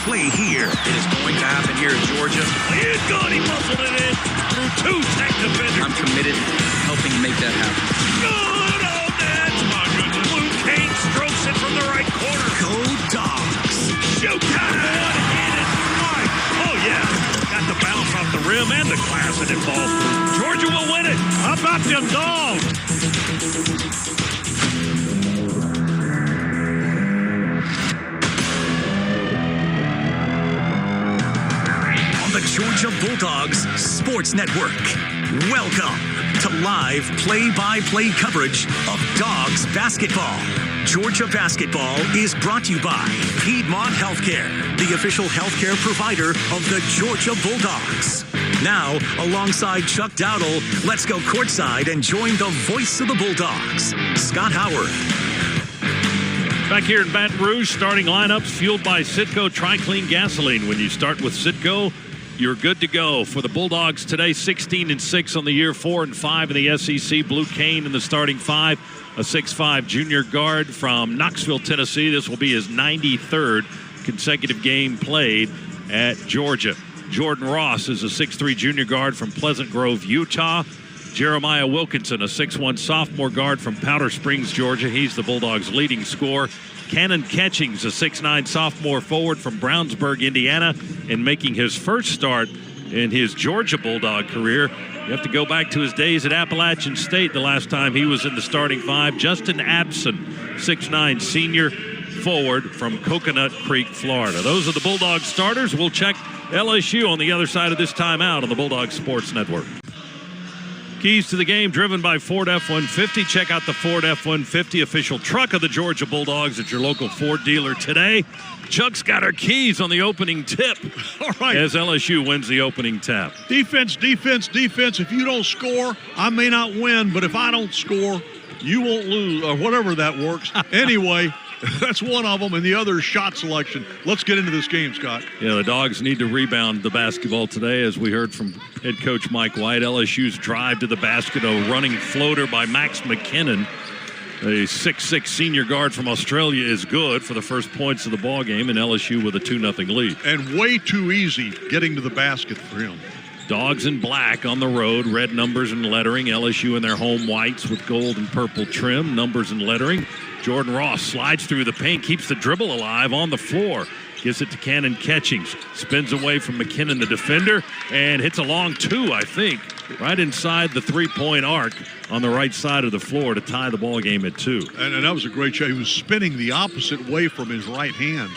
play here. It is going to happen here in Georgia. He is good. He muscled it in through 2 tech defenders. I'm committed to helping make that happen. Good on that. My goodness. Blue Kane strokes it from the right corner. Go Dogs. Showtime. One-handed strike. Oh, yeah. Got the bounce off the rim and the glass, and it falls through. Georgia will win it. How about them Dogs? The Georgia Bulldogs Sports Network. Welcome to live play-by-play coverage of Dogs basketball. Georgia basketball is brought to you by Piedmont Healthcare, the official healthcare provider of the Georgia Bulldogs. Now, alongside Chuck Dowdle, let's go courtside and join the voice of the Bulldogs, Scott Howard. Back here in Baton Rouge, starting lineups fueled by Citgo Tri-Clean Gasoline. When you start with Citgo, you're good to go. For the Bulldogs today, 16-6 on the year, 4-5 in the SEC. Blue Kane in the starting five, a 6'5 junior guard from Knoxville, Tennessee. This will be his 93rd consecutive game played at Georgia. Jordan Ross is a 6'3 junior guard from Pleasant Grove, Utah. Jeremiah Wilkinson, a 6'1 sophomore guard from Powder Springs, Georgia. He's the Bulldogs' leading scorer. Cannon Catchings, a 6'9 sophomore forward from Brownsburg, Indiana, and making his first start in his Georgia Bulldog career. You have to go back to his days at Appalachian State the last time he was in the starting five. Justin Abson, 6'9 senior forward from Coconut Creek, Florida. Those are the Bulldog starters. We'll check LSU on the other side of this timeout on the Bulldog Sports Network. Keys to the game driven by Ford F-150. Check out the Ford F-150 official truck of the Georgia Bulldogs at your local Ford dealer today. Chuck's got her keys on the opening tip. All right. As LSU wins the opening tap. Defense, defense, defense. If you don't score, I may not win, but if I don't score, you won't lose, or whatever that works. Anyway, that's one of them, and the other is shot selection. Let's get into this game, Scott. Yeah, the Dogs need to rebound the basketball today, as we heard from head coach Mike White. LSU's drive to the basket, a running floater by Max McKinnon. A 6'6 senior guard from Australia is good for the first points of the ball game, and LSU with a 2-0 lead. And way too easy getting to the basket for him. Dogs in black on the road, red numbers and lettering. LSU in their home whites with gold and purple trim, numbers and lettering. Jordan Ross slides through the paint, keeps the dribble alive on the floor. Gives it to Cannon Catchings. Spins away from McKinnon, the defender, and hits a long two, I think, right inside the three-point arc on the right side of the floor to tie the ball game at 2. And that was a great shot. He was spinning the opposite way from his right hand.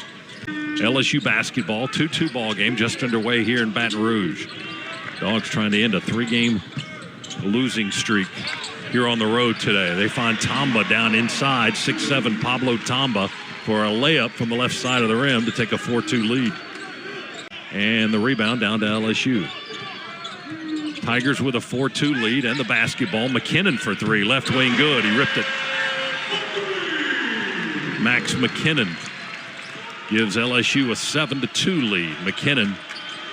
LSU basketball, 2-2 ball game just underway here in Baton Rouge. Dogs trying to end a 3-game losing streak here on the road today. They find Tamba down inside, 6'7 Pablo Tamba for a layup from the left side of the rim to take a 4-2 lead. And the rebound down to LSU. Tigers with a 4-2 lead and the basketball. McKinnon for 3, left wing good. He ripped it. Max McKinnon gives LSU a 7-2 lead. McKinnon,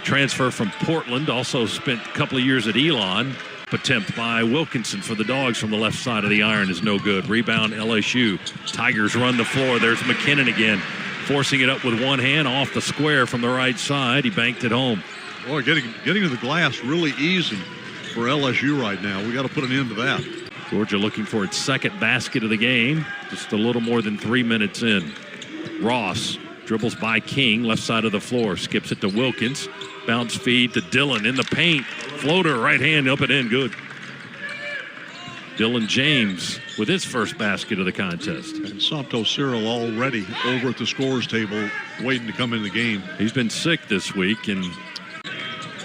transfer from Portland, also spent a couple of years at Elon. Attempt by Wilkinson for the Dogs from the left side of the iron is no good. Rebound LSU. Tigers run the floor. There's McKinnon again, forcing it up with one hand off the square from the right side. He banked it home. Boy, getting to the glass really easy for LSU right now. We got to put an end to that. Georgia looking for its second basket of the game. Just a little more than 3 minutes in. Ross dribbles by King, left side of the floor. Skips it to Wilkins. Bounce feed to Dillon in the paint. Floater, right hand up and in, good. Dylan James with his first basket of the contest. And Santo Cyril already over at the scorer's table waiting to come in the game. He's been sick this week, and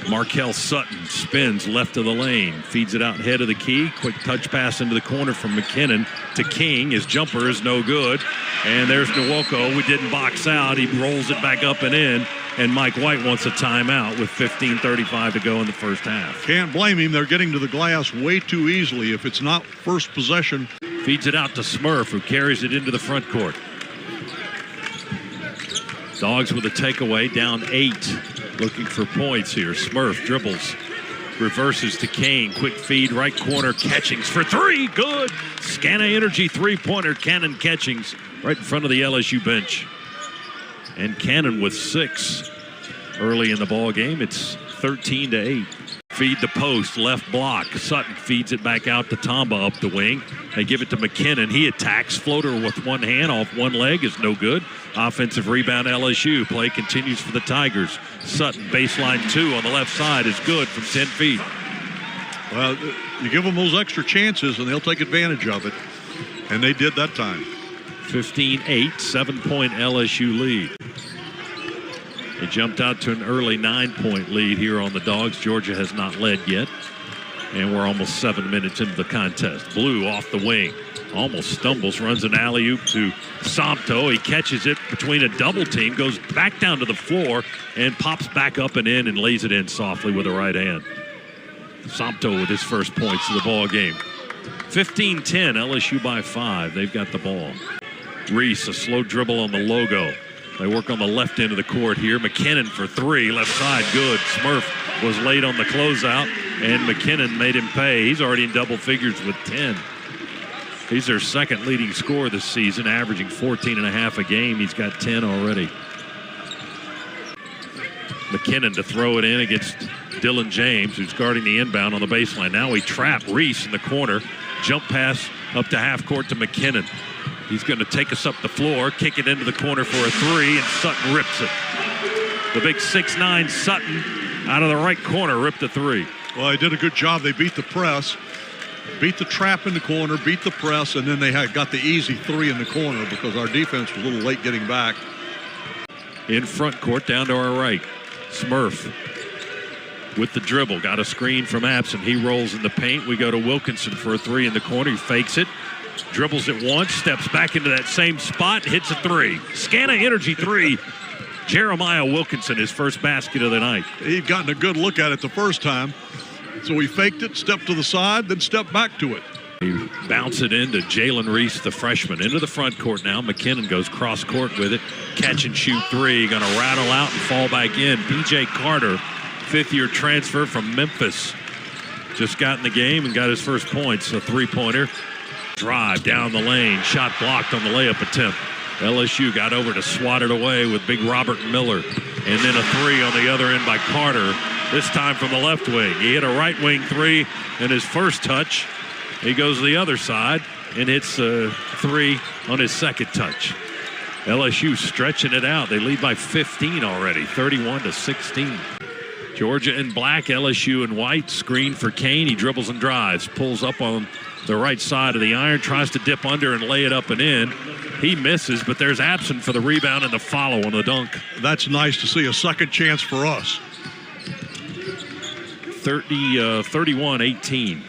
Markel Sutton spins left of the lane, feeds it out head of the key. Quick touch pass into the corner from McKinnon to King. His jumper is no good. And there's Nwoko, who didn't box out. He rolls it back up and in. And Mike White wants a timeout with 15:35 to go in the first half. Can't blame him. They're getting to the glass way too easily. If it's not first possession. Feeds it out to Smurf, who carries it into the front court. Dogs with a takeaway, down 8. Looking for points here. Smurf dribbles, reverses to Kane. Quick feed, right corner. Catchings for 3. Good. Scana Energy three-pointer. Cannon Catchings right in front of the LSU bench. and Cannon with 6. Early in the ball game, it's 13-8. Feed the post, left block. Sutton feeds it back out to Tamba up the wing. They give it to McKinnon. He attacks. Floater with one hand off one leg is no good. Offensive rebound LSU. Play continues for the Tigers. Sutton, baseline 2 on the left side is good from 10 feet. Well, you give them those extra chances and they'll take advantage of it. And they did that time. 15-8, 7-point LSU lead. They jumped out to an early 9-point lead here on the Dogs. Georgia has not led yet. And we're almost 7 minutes into the contest. Blue off the wing. Almost stumbles, runs an alley-oop to Somto. He catches it between a double team, goes back down to the floor, and pops back up and in and lays it in softly with the right hand. Somto with his first points of the ball game. 15-10, LSU by 5. They've got the ball. Reese, a slow dribble on the logo. They work on the left end of the court here. McKinnon for 3, left side, good. Smurf was late on the closeout, and McKinnon made him pay. He's already in double figures with 10. He's their second leading scorer this season, averaging 14.5 a game. He's got 10 already. McKinnon to throw it in against Dylan James, who's guarding the inbound on the baseline. Now he trapped Reese in the corner. Jump pass up to half court to McKinnon. He's going to take us up the floor, kick it into the corner for a 3, and Sutton rips it. The big 6'9" Sutton out of the right corner ripped the 3. Well, they did a good job. They beat the press, beat the trap in the corner, beat the press, and then they got the easy 3 in the corner because our defense was a little late getting back. In front court, down to our right. Smurf with the dribble. Got a screen from Absent. He rolls in the paint. We go to Wilkinson for a 3 in the corner. He fakes it. Dribbles it once, steps back into that same spot, hits a 3. Scana Energy 3. Jeremiah Wilkinson, his first basket of the night. He'd gotten a good look at it the first time. So he faked it, stepped to the side, then stepped back to it. He bounce it into Jalen Reese, the freshman. Into the front court now. McKinnon goes cross court with it. Catch and shoot 3. Going to rattle out and fall back in. B.J. Carter, 5th-year transfer from Memphis. Just got in the game and got his first points. A 3-pointer. Drive down the lane. Shot blocked on the layup attempt. LSU got over to swat it away with big Robert Miller. And then a 3 on the other end by Carter. This time from the left wing. He hit a right wing 3 in his first touch. He goes to the other side and hits a 3 on his second touch. LSU stretching it out. They lead by 15 already, 31-16. Georgia in black, LSU in white. Screen for Kane. He dribbles and drives. Pulls up on the right side of the iron. Tries to dip under and lay it up and in. He misses, but there's Absent for the rebound and the follow on the dunk. That's nice to see, a second chance for us. 31-18.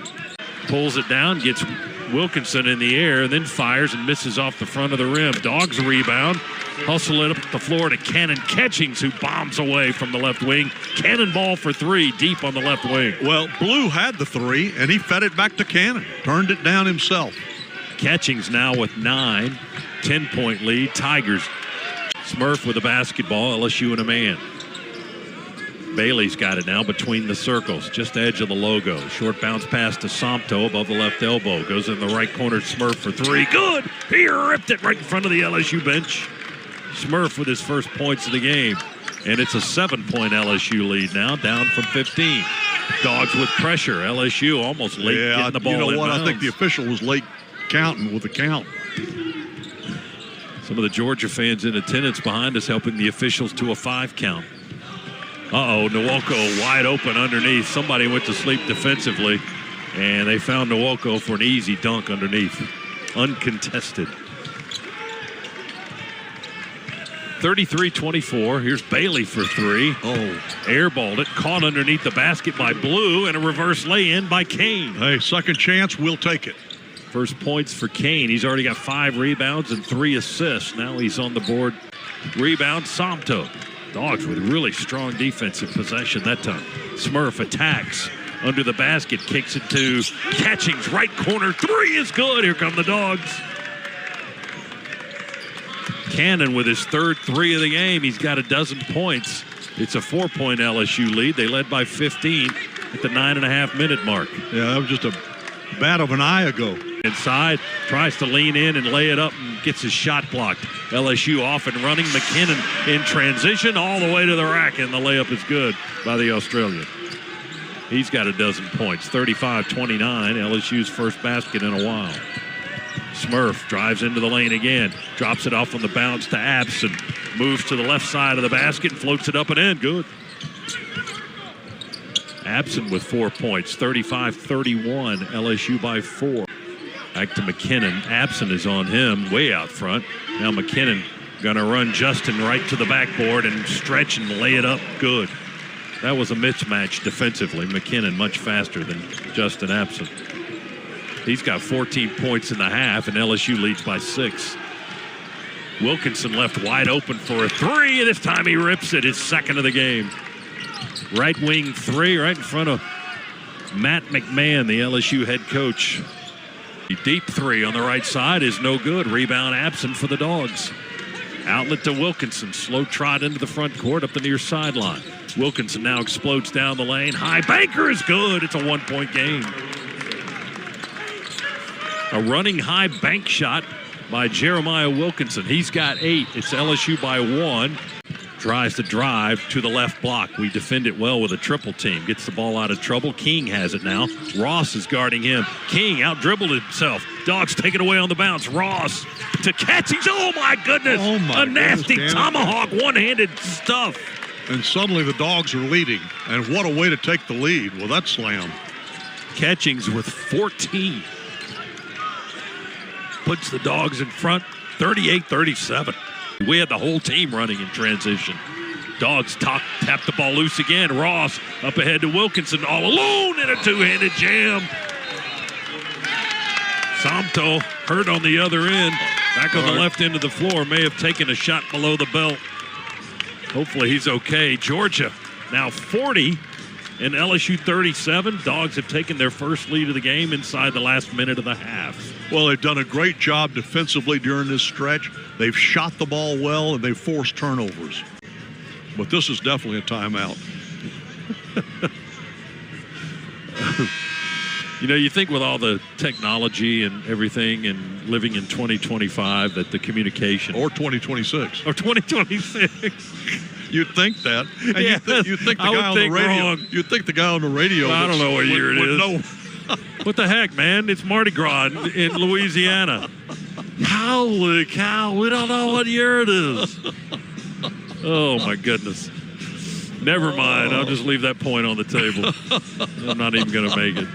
Pulls it down, gets Wilkinson in the air, and then fires and misses off the front of the rim. Dogs rebound. Hustle it up the floor to Cannon Catchings, who bombs away from the left wing. Cannonball for 3 deep on the left wing. Well, Blue had the 3, and he fed it back to Cannon. Turned it down himself. Catchings now with 9. 10-point lead. Tigers. Smurf with the basketball. LSU in a man. Bailey's got it now between the circles, just edge of the logo. Short bounce pass to Somto above the left elbow. Goes in the right corner, Smurf for 3. Good! He ripped it right in front of the LSU bench. Smurf with his first points of the game. And it's a 7-point LSU lead now, down from 15. Dogs with pressure. LSU almost late getting the ball in. You know what? Bounds. I think the official was late counting with the count. Some of the Georgia fans in attendance behind us helping the officials to a 5 count. Nwoko wide open underneath. Somebody went to sleep defensively, and they found Nwoko for an easy dunk underneath. Uncontested. 33-24. Here's Bailey for 3. Airballed it. Caught underneath the basket by Blue, and a reverse lay-in by Kane. Hey, second chance, we'll take it. First points for Kane. He's already got 5 rebounds and 3 assists. Now he's on the board. Rebound, Somto. Dogs with really strong defensive possession that time. Smurf attacks under the basket, kicks it to Catchings, right corner. 3 is good. Here come the Dogs. Cannon with his third 3 of the game. He's got 12 points. It's a 4-point LSU lead. They led by 15 at the 9.5-minute mark. Yeah, that was just a bat of an eye ago. Inside, tries to lean in and lay it up and gets his shot blocked. LSU off and running. McKinnon in transition all the way to the rack, and the layup is good by the Australian. He's got a dozen points, 35-29, LSU's first basket in a while. Smurf drives into the lane again, drops it off on the bounce to Abson, moves to the left side of the basket and floats it up and in, good. Abson with 4 points, 35-31, LSU by 4. Back to McKinnon. Abson is on him, way out front. Now McKinnon gonna run Justin right to the backboard and stretch and lay it up, good. That was a mismatch defensively. McKinnon much faster than Justin Abson. He's got 14 points in the half, and LSU leads by 6. Wilkinson left wide open for a three, and this time he rips it, his second of the game. Right wing three, right in front of Matt McMahon, the LSU head coach. The deep three on the right side is no good. Rebound absent for the Dogs. Outlet to Wilkinson. Slow trot into the front court up the near sideline. Wilkinson now explodes down the lane. High banker is good. It's a 1-point game. A running high bank shot by Jeremiah Wilkinson. He's got 8. It's LSU by 1. Tries to drive to the left block. We defend it well with a triple team. Gets the ball out of trouble. King has it now. Ross is guarding him. King out-dribbled himself. Dogs take it away on the bounce. Ross to catch. Oh, my goodness. Oh my a nasty goodness, tomahawk, one-handed stuff. And suddenly the Dogs are leading. And what a way to take the lead. Well, that slam. Catchings with 14. Puts the Dogs in front, 38-37. We had the whole team running in transition. Dogs tap the ball loose again. Ross up ahead to Wilkinson, all alone in a two-handed jam. Samto hurt on the other end. Back on the left end of the floor. May have taken a shot below the belt. Hopefully he's okay. Georgia now 40 and LSU 37. Dogs have taken their first lead of the game inside the last minute of the half. Well, they've done a great job defensively during this stretch. They've shot the ball well, and they've forced turnovers. But this is definitely a timeout. You know, you think with all the technology and everything and living in 2025 that the communication... Or 2026. Or 2026. You'd think that. And Yeah, you'd think the guy on the radio... wrong. You'd think the guy on the radio... Well, I don't know what year it is. Know. What the heck, man? It's Mardi Gras in Louisiana. Holy cow, we don't know what year it is. Oh, my goodness. Never mind. I'll just leave that point on the table. I'm not even going to make it.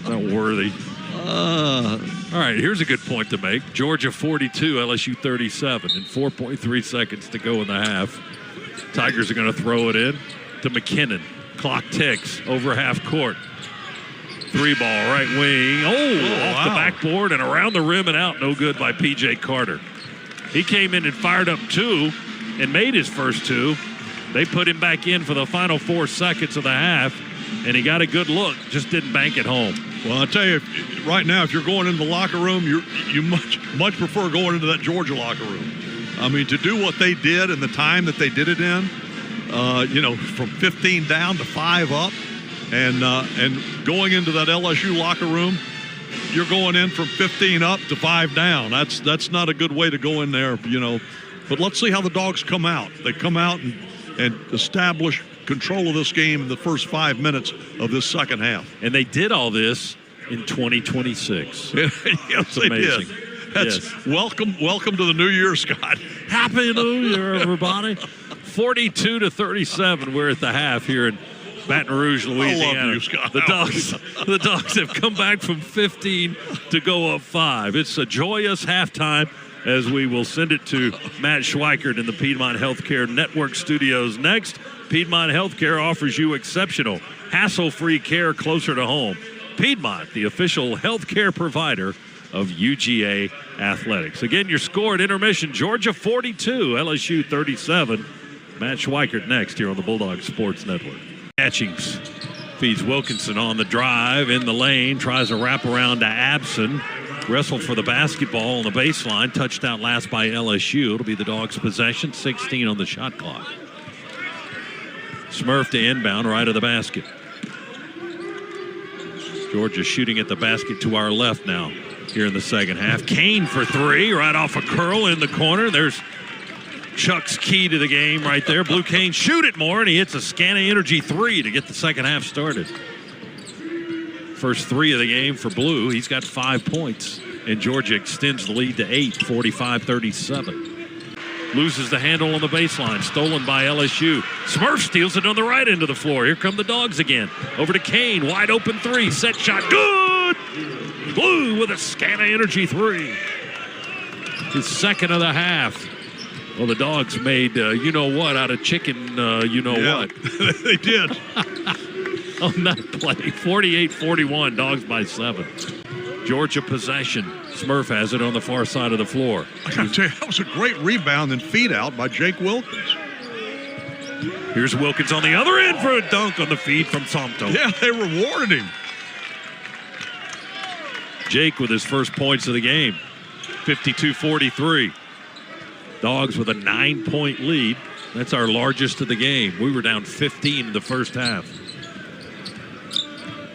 Not worthy. All right, here's a good point to make. Georgia 42, LSU 37, and 4.3 seconds to go in the half. Tigers are going to throw it in to McKinnon. Clock ticks over half court. 3-ball, right wing. Off the backboard and around the rim and out. No good by P.J. Carter. He came in and fired up 2 and made his first 2. They put him back in for the final 4 seconds of the half, and he got a good look. Just didn't bank it home. Well, I tell you, right now, if you're going into the locker room, you much prefer going into that Georgia locker room. I mean, to do what they did and the time that they did it in, from 15 down to 5 up, and going into that LSU locker room, you're going in from 15 up to 5 down. That's not a good way to go in there, But let's see how the Dogs come out. They come out and establish control of this game in the first 5 minutes of this second half. And they did all this in 2026. Yes, they did. That's welcome to the new year, Scott. Happy New Year, everybody. 42-37. We're at the half here in Baton Rouge, Louisiana. I love you, Scott. The Dogs have come back from 15 to go up 5. It's a joyous halftime as we will send it to Matt Schweikert in the Piedmont Healthcare Network studios. Next, Piedmont Healthcare offers you exceptional, hassle-free care closer to home. Piedmont, the official healthcare provider of UGA Athletics. Again, your score at intermission, Georgia 42, LSU 37. Matt Schweikert next here on the Bulldogs Sports Network. Catchings feeds Wilkinson on the drive in the lane, tries a wraparound to Abson. Wrestled for the basketball on the baseline. Touched out last by LSU. It'll be the Dogs' possession. 16 on the shot clock. Smurf to inbound right of the basket. Georgia shooting at the basket to our left now. here in the second half. Kane for three, right off a curl in the corner. There's Chuck's key to the game right there. Blue Kane shoot it more, and he hits a Scana Energy three to get the second half started. First three of the game for Blue. He's got 5 points, and Georgia extends the lead to 8, 45-37. Loses the handle on the baseline, stolen by LSU. Smurf steals it on the right end of the floor. Here come the Dogs again. Over to Kane, wide open three, set shot, good! Blue with a Scana Energy three. His second of the half. Well, the Dogs made you-know-what out of chicken you-know-what. They did. On that play, 48-41, Dogs by 7. Georgia possession. Smurf has it on the far side of the floor. I gotta tell you, that was a great rebound and feed out by Jake Wilkins. Here's Wilkins on the other end for a dunk on the feed from Somto. Yeah, they rewarded him. Jake with his first points of the game, 52-43. Dogs with a 9-point lead. That's our largest of the game. We were down 15 in the first half.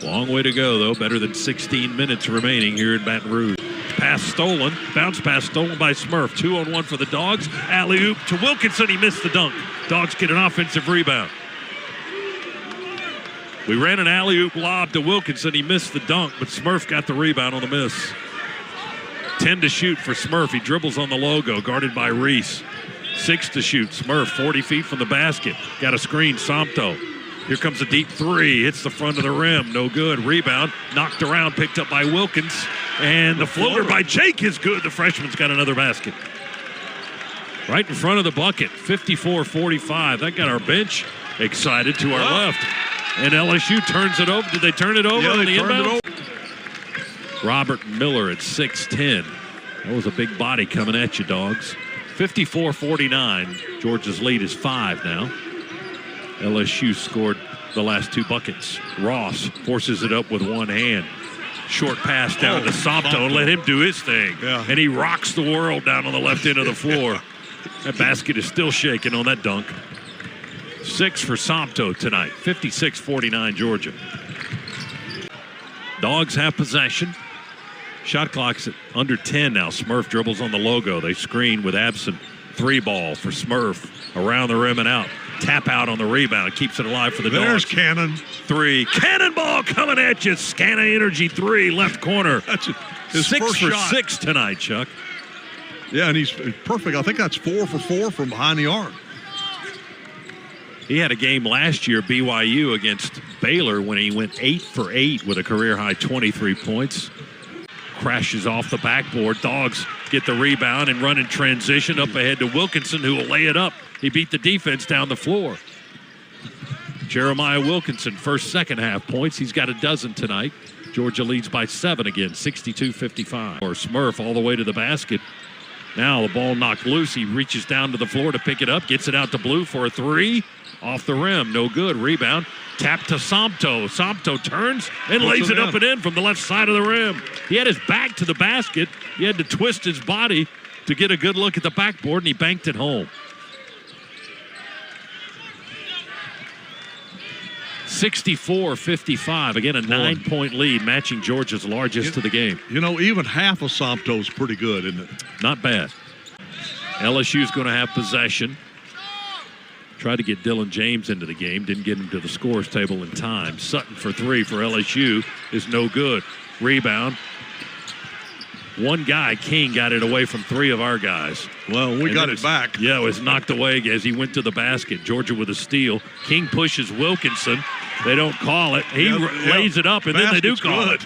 Long way to go, though. Better than 16 minutes remaining here in Baton Rouge. Pass stolen. Bounce pass stolen by Smurf. 2-on-1 for the Dogs. Alley-oop to Wilkinson. He missed the dunk. Dogs get an offensive rebound. We ran an alley-oop lob to Wilkinson. He missed the dunk, but Smurf got the rebound on the miss. 10 to shoot for Smurf. He dribbles on the logo, guarded by Reese. 6 to shoot. Smurf 40 feet from the basket. Got a screen. Somto. Here comes a deep three. Hits the front of the rim. No good. Rebound. Knocked around. Picked up by Wilkins. And the floater by Jake is good. The freshman's got another basket. Right in front of the bucket. 54-45. That got our bench excited to our left. And LSU turns it over. Did they turn it over on the inbound? Robert Miller at 6'10". That was a big body coming at you, Dogs. 54-49. Georgia's lead is 5 now. LSU scored the last 2 buckets. Ross forces it up with one hand. Short pass down to Somto and let him do his thing. Yeah. And he rocks the world down on the left end of the floor. That basket is still shaking on that dunk. 6 for Somto tonight. 56-49 Georgia. Dogs have possession. Shot clock's at under 10 now. Smurf dribbles on the logo. They screen with Absent. 3 ball for Smurf. Around the rim and out. Tap out on the rebound. Keeps it alive for the Dogs. There's Cannon. 3. Cannonball coming at you. Scana Energy 3, left corner. That's his 6 first for shot. 6 tonight, Chuck. Yeah, and he's perfect. I think that's 4 for 4 from behind the arc. He had a game last year, BYU, against Baylor when he went 8 for 8 with a career-high 23 points. Crashes off the backboard. Dogs get the rebound and run in transition up ahead to Wilkinson, who will lay it up. He beat the defense down the floor. Jeremiah Wilkinson, first second half points. He's got a dozen tonight. Georgia leads by 7 again, 62-55. Or Smurf all the way to the basket. Now the ball knocked loose. He reaches down to the floor to pick it up, gets it out to Blue for a 3. Off the rim, no good. Rebound, tap to Somto. Somto turns and lays it up and in from the left side of the rim. He had his back to the basket. He had to twist his body to get a good look at the backboard, and he banked it home. 64-55. Again, a 9-point lead, matching Georgia's largest of the game. You know, even half of Somto's pretty good, isn't it? Not bad. LSU's going to have possession. Tried to get Dylan James into the game. Didn't get him to the scores table in time. Sutton for 3 for LSU is no good. Rebound. One guy, King, got it away from 3 of our guys. Well, we got it back. Yeah, it was knocked away as he went to the basket. Georgia with a steal. King pushes Wilkinson. They don't call it. He lays it up, and then they do call it.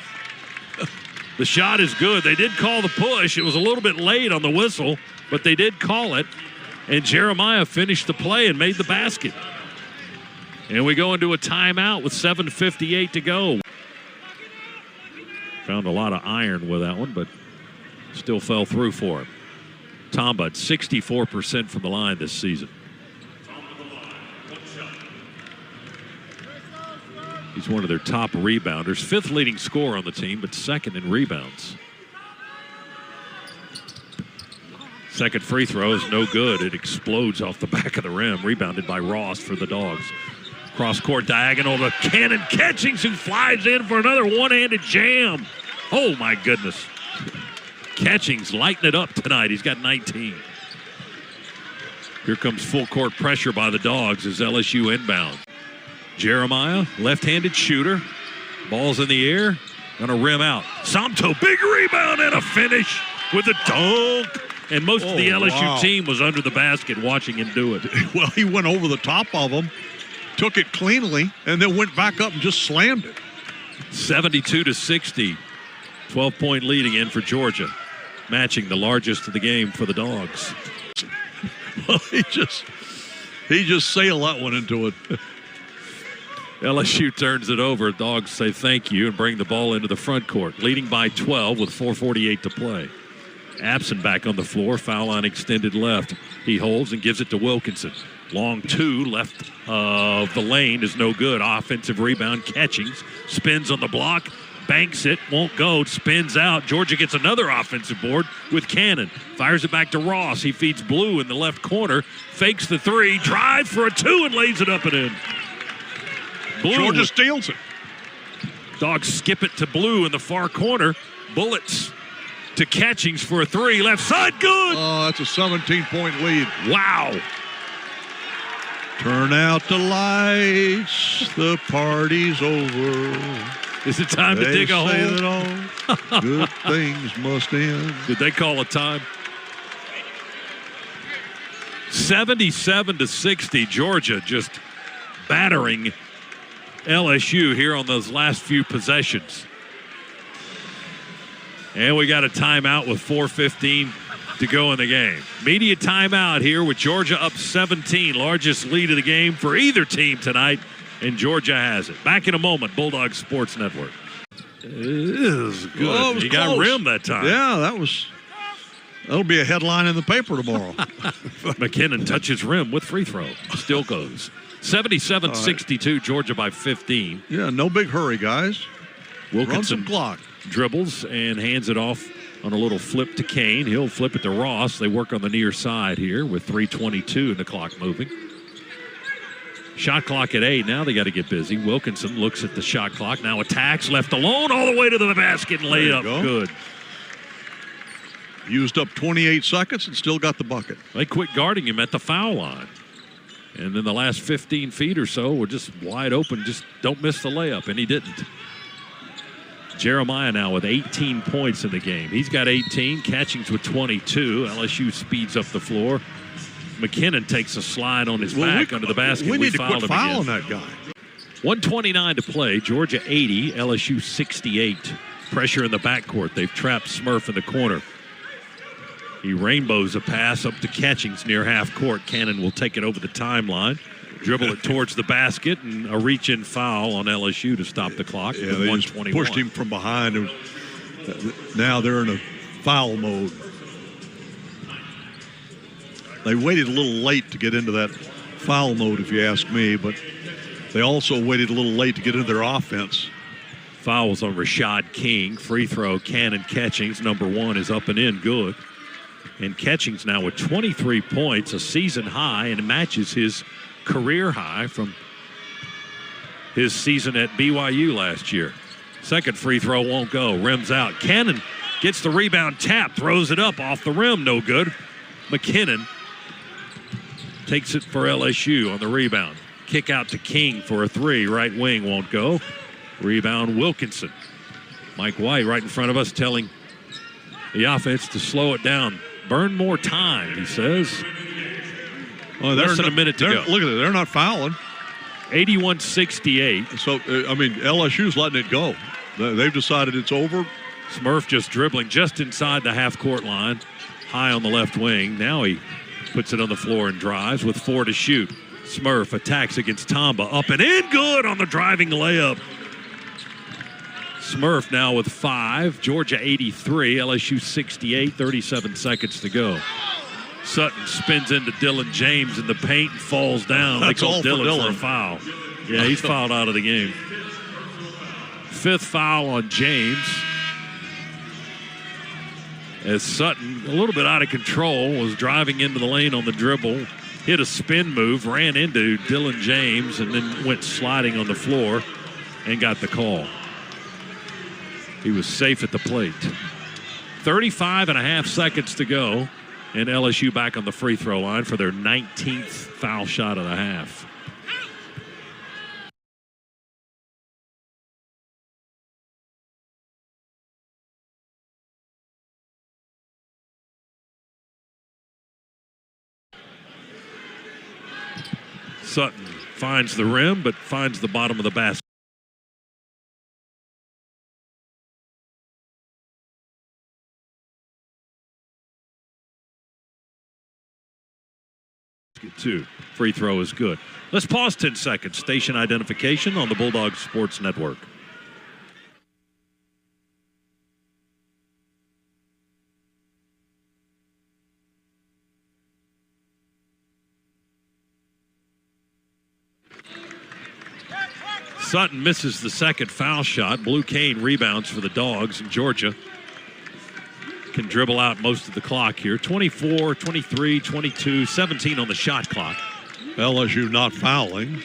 The shot is good. They did call the push. It was a little bit late on the whistle, but they did call it. And Jeremiah finished the play and made the basket. And we go into a timeout with 7:58 to go. Found a lot of iron with that one, but still fell through for him. Tombud, 64% from the line this season. He's one of their top rebounders. 5th leading scorer on the team, but 2nd in rebounds. Second free throw is no good. It explodes off the back of the rim. Rebounded by Ross for the Dogs. Cross-court diagonal to Cannon catching, who flies in for another one-handed jam. Oh, my goodness. Catchings lighting it up tonight. He's got 19. Here comes full court pressure by the Dogs as LSU inbound. Jeremiah, left-handed shooter. Ball's in the air. Gonna rim out. Somto, big rebound and a finish with a dunk. And most of the LSU team was under the basket watching him do it. Well, he went over the top of them, took it cleanly, and then went back up and just slammed it. 72-60. 12-point lead again for Georgia. Matching the largest of the game for the Dogs. Well, he just sailed that one into it. LSU turns it over. Dogs say thank you and bring the ball into the front court. Leading by 12 with 4:48 to play. Absent back on the floor. Foul line extended left. He holds and gives it to Wilkinson. Long two left of the lane is no good. Offensive rebound. Catchings. Spins on the block. Banks it. Won't go. Spins out. Georgia gets another offensive board with Cannon. Fires it back to Ross. He feeds Blue in the left corner. Fakes the three. Drive for a two and lays it up and in. Blue. Georgia steals it. Dogs skip it to Blue in the far corner. Bullets to Catchings for a three. Left side, good. Oh, that's a 17-point lead. Wow. Turn out the lights. The party's over. Is it time to dig a hole? That all good things must end. Did they call a time? 77-60. Georgia just battering LSU here on those last few possessions. And we got a timeout with 4:15 to go in the game. Media timeout here with Georgia up 17. Largest lead of the game for either team tonight, and Georgia has it. Back in a moment, Bulldogs Sports Network. It is good. Oh, it was he close. got rimmed that time. Yeah, that'll be a headline in the paper tomorrow. McKinnon touches rim with free throw. Still goes. 77-62, Georgia by 15. Yeah, no big hurry, guys. Run Wilkinson some clock. Dribbles and hands it off on a little flip to Kane. He'll flip it to Ross. They work on the near side here with 3:22 and the clock moving. Shot clock at 8. Now they got to get busy. Wilkinson looks at the shot clock. Now attacks. Left alone all the way to the basket and lay up. Good. Used up 28 seconds and still got the bucket. They quit guarding him at the foul line. And then the last 15 feet or so were just wide open. Just don't miss the layup. And he didn't. Jeremiah now with 18 points in the game. He's got 18. Catchings with 22. LSU speeds up the floor. McKinnon takes a slide on his back under the basket. We need to quit fouling again. that guy. 1:29 to play. Georgia 80, LSU 68. Pressure in the backcourt. They've trapped Smurf in the corner. He rainbows a pass up to Catchings near half court. Cannon will take it over the timeline. Dribble it towards the basket, and a reach-in foul on LSU to stop the clock. Yeah, they just pushed him from behind. Now they're in a foul mode. They waited a little late to get into that foul mode, if you ask me, but they also waited a little late to get into their offense. Fouls on Rashad King. Free throw, Cannon Catchings. Number one is up and in, good. And Catchings now with 23 points, a season high, and it matches his career high from his season at BYU last year. Second free throw won't go. Rims out. Cannon gets the rebound, tap, throws it up off the rim, no good. McKinnon takes it for LSU on the rebound. Kick out to King for a three. Right wing won't go. Rebound Wilkinson. Mike White right in front of us telling the offense to slow it down. Burn more time, he says. Well, less than a minute to go. Look at it. They're not fouling. 81-68. So, LSU's letting it go. They've decided it's over. Smurf just dribbling just inside the half-court line, high on the left wing. Now he puts it on the floor and drives with 4 to shoot. Smurf attacks against Tamba. Up and in, good on the driving layup. Smurf now with 5. Georgia 83, LSU 68, 37 seconds to go. Sutton spins into Dylan James in the paint and falls down. That's they call all for Dylan for a Dylan. foul. Yeah, he's fouled out of the game. 5th foul on James. As Sutton, a little bit out of control, was driving into the lane on the dribble, hit a spin move, ran into Dylan James, and then went sliding on the floor and got the call. He was safe at the plate. 35.5 seconds to go, and LSU back on the free throw line for their 19th foul shot of the half. Sutton finds the rim, but finds the bottom of the basket. Two. Free throw is good. Let's pause 10 seconds. Station identification on the Bulldogs Sports Network. Sutton misses the second foul shot. Blue Cane rebounds for the Dogs, and Georgia can dribble out most of the clock here. 24, 23, 22, 17 on the shot clock. LSU not fouling.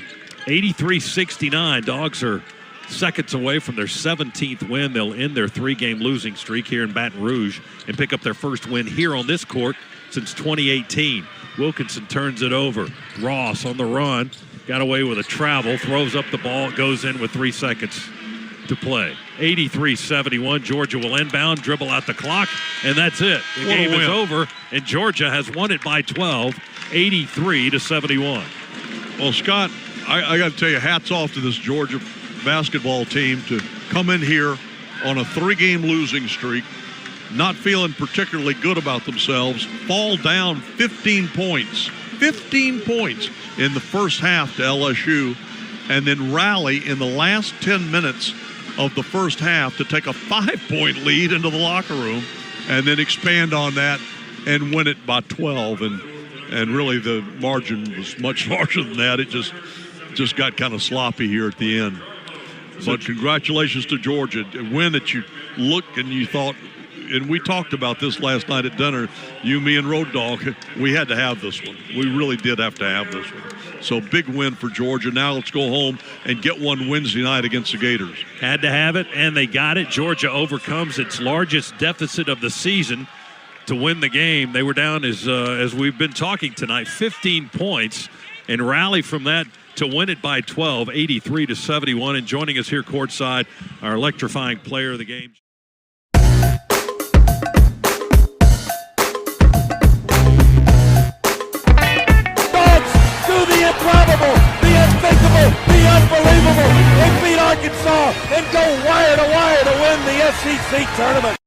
83-69. Dogs are seconds away from their 17th win. They'll end their three-game losing streak here in Baton Rouge and pick up their first win here on this court since 2018. Wilkinson turns it over. Ross on the run. Got away with a travel. Throws up the ball. Goes in with 3 seconds to play. 83-71. Georgia will inbound, dribble out the clock, and that's it. The game is over, and Georgia has won it by 12, 83-71. Well, Scott, I got to tell you, hats off to this Georgia basketball team to come in here on a 3-game losing streak, not feeling particularly good about themselves, fall down 15 points in the first half to LSU, and then rally in the last 10 minutes of the first half to take a 5-point lead into the locker room and then expand on that and win it by 12. And really the margin was much larger than that. It just got kind of sloppy here at the end. But congratulations to Georgia. A win that you looked and you thought, and we talked about this last night at dinner, you, me, and Road Dog, we had to have this one. We really did have to have this one. So big win for Georgia. Now let's go home and get one Wednesday night against the Gators. Had to have it, and they got it. Georgia overcomes its largest deficit of the season to win the game. They were down, as we've been talking tonight, 15 points, and rally from that to win it by 12, 83-71. And joining us here courtside, our electrifying player of the game. Improbable, the unthinkable, the unbelievable. They beat Arkansas and go wire to win the SEC tournament.